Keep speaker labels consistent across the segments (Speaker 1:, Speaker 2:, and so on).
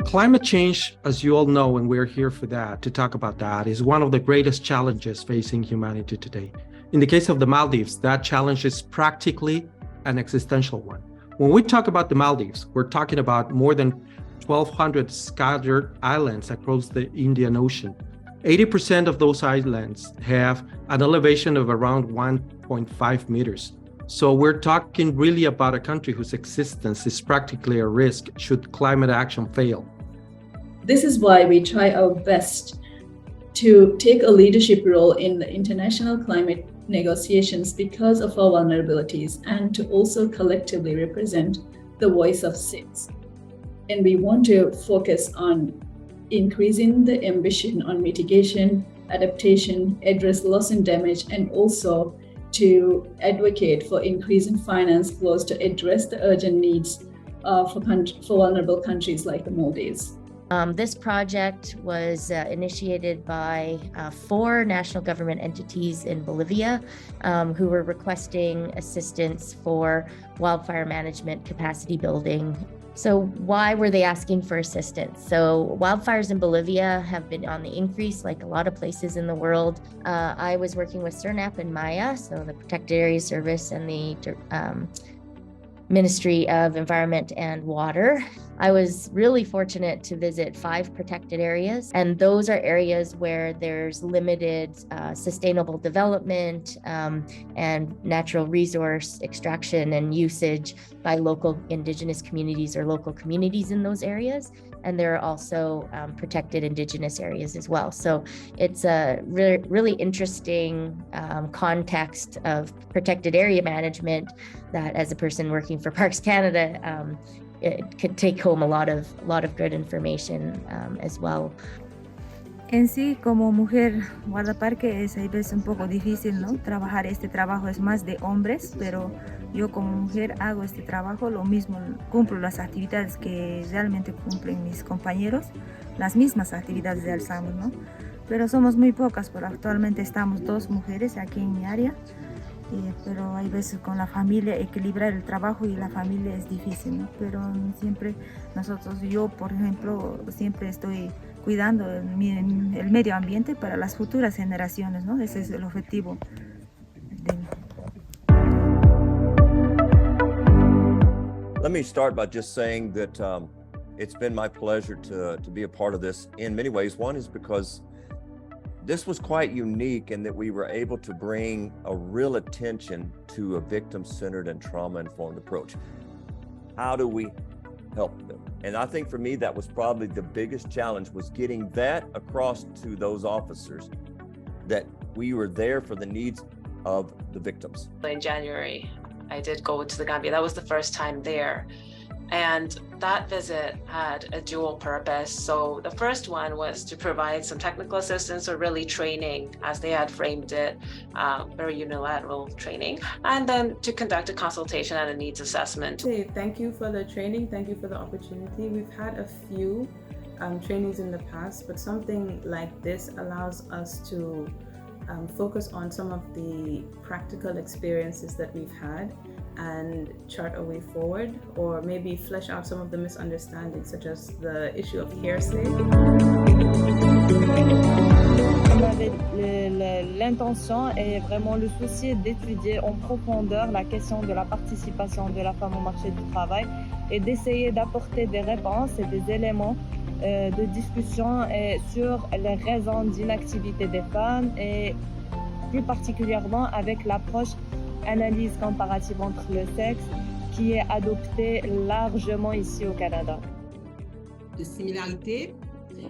Speaker 1: Climate change, as you all know, and we're here for that, to talk about that, is one of the greatest challenges facing humanity today. In the case of the Maldives, that challenge is practically an existential one. When we talk about the Maldives, we're talking about more than 1,200 scattered islands across the Indian Ocean. 80% of those islands have an elevation of around 1.5 meters. So we're talking really about a country whose existence is practically a risk should climate action fail.
Speaker 2: This is why we try our best to take a leadership role in the international climate negotiations because of our vulnerabilities, and to also collectively represent the voice of SIDS. And we want to focus on increasing the ambition on mitigation, adaptation, address loss and damage, and also to advocate for increasing finance flows to address the urgent needs for vulnerable countries like the Maldives.
Speaker 3: This project was initiated by 4 national government entities in Bolivia who were requesting assistance for wildfire management capacity building. So why were they asking for assistance? So wildfires in Bolivia have been on the increase, like a lot of places in the world. I was working with CERNAP and MAIA, so the Protected Area Service and the Ministry of Environment and Water. I was really fortunate to visit 5 protected areas, and those are areas where there's limited sustainable development and natural resource extraction and usage by local indigenous communities or local communities in those areas. And there are also protected indigenous areas as well. So it's a really interesting context of protected area management that, as a person working for Parks Canada, it could take home a lot of good information as well.
Speaker 4: En sí, como mujer guardaparque es a veces un poco difícil, ¿no? Trabajar este trabajo es más de hombres, pero yo como mujer hago este trabajo, lo mismo, cumplo las actividades que realmente cumplen mis compañeros, las mismas actividades realizamos, ¿no? Pero somos muy pocas, pero actualmente estamos 2 mujeres aquí en mi área, pero hay veces con la familia equilibrar el trabajo y la familia es difícil, ¿no? Pero siempre yo por ejemplo, siempre estoy cuidando el medio ambiente para las futuras generaciones, ¿no? Ese es el objetivo.
Speaker 5: Let me start by just saying that it's been my pleasure to be a part of this in many ways. One is because this was quite unique in that we were able to bring a real attention to a victim-centered and trauma-informed approach. How do we help them? And I think for me, that was probably the biggest challenge, was getting that across to those officers that we were there for the needs of the victims.
Speaker 6: In January, I did go to the Gambia. That was the first time there. And that visit had a dual purpose. So the first one was to provide some technical assistance, or really training, as they had framed it, very unilateral training, and then to conduct a consultation and a needs assessment.
Speaker 7: Hey, thank you for the training. Thank you for the opportunity. We've had a few trainings in the past, but something like this allows us to focus on some of the practical experiences that we've had and chart a way forward, or maybe flesh out some of the misunderstandings, such as the issue of hearsay.
Speaker 8: On avait l'intention et vraiment le souci d'étudier en profondeur la question de la participation de la femme au marché du travail et d'essayer d'apporter des réponses et des éléments de discussion sur les raisons d'inactivité des femmes, et plus particulièrement avec l'approche analyse comparative entre le sexe qui est adoptée largement ici au Canada.
Speaker 9: De similarités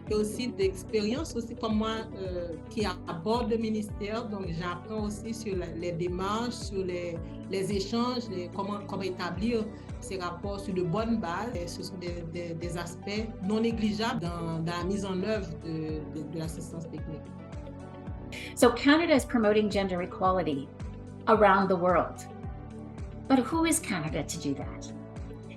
Speaker 9: et aussi d'expérience aussi comme moi qui aborde le ministère, donc j'apprends aussi sur les démarches, sur les échanges, comment établir ces rapports sur de bonnes bases. Et ce sont des aspects non négligeables dans la mise en œuvre de l'assistance technique.
Speaker 10: So Canada is promoting gender equality around the world. But who is Canada to do that?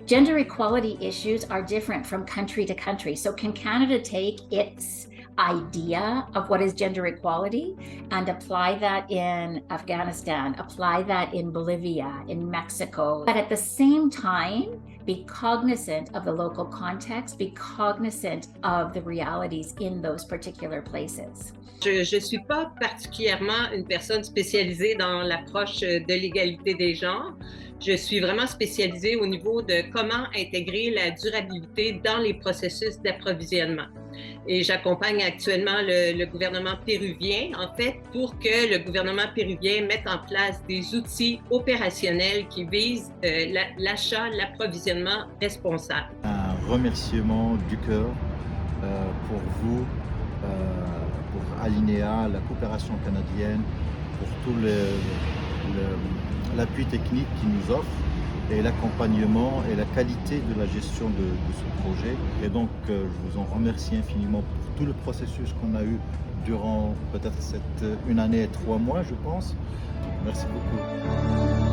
Speaker 10: Gender equality issues are different from country to country. So can Canada take its idea of what is gender equality and apply that in Afghanistan, apply that in Bolivia, in Mexico, but at the same time, be cognizant of the local context, be cognizant of the realities in those particular places.
Speaker 11: Je ne suis pas particulièrement une personne spécialisée dans l'approche de l'égalité des genres. Je suis vraiment spécialisée au niveau de comment intégrer la durabilité dans les processus d'approvisionnement. Et j'accompagne actuellement le gouvernement péruvien, en fait, pour que le gouvernement péruvien mette en place des outils opérationnels qui visent l'achat, l'approvisionnement responsable.
Speaker 12: Un remerciement du cœur pour vous, pour Alinea, la coopération canadienne, pour tout l'appui technique qu'ils nous offrent et l'accompagnement et la qualité de la gestion de ce projet. Et donc, je vous en remercie infiniment pour tout le processus qu'on a eu durant peut-être une année et 3 mois, je pense. Merci beaucoup.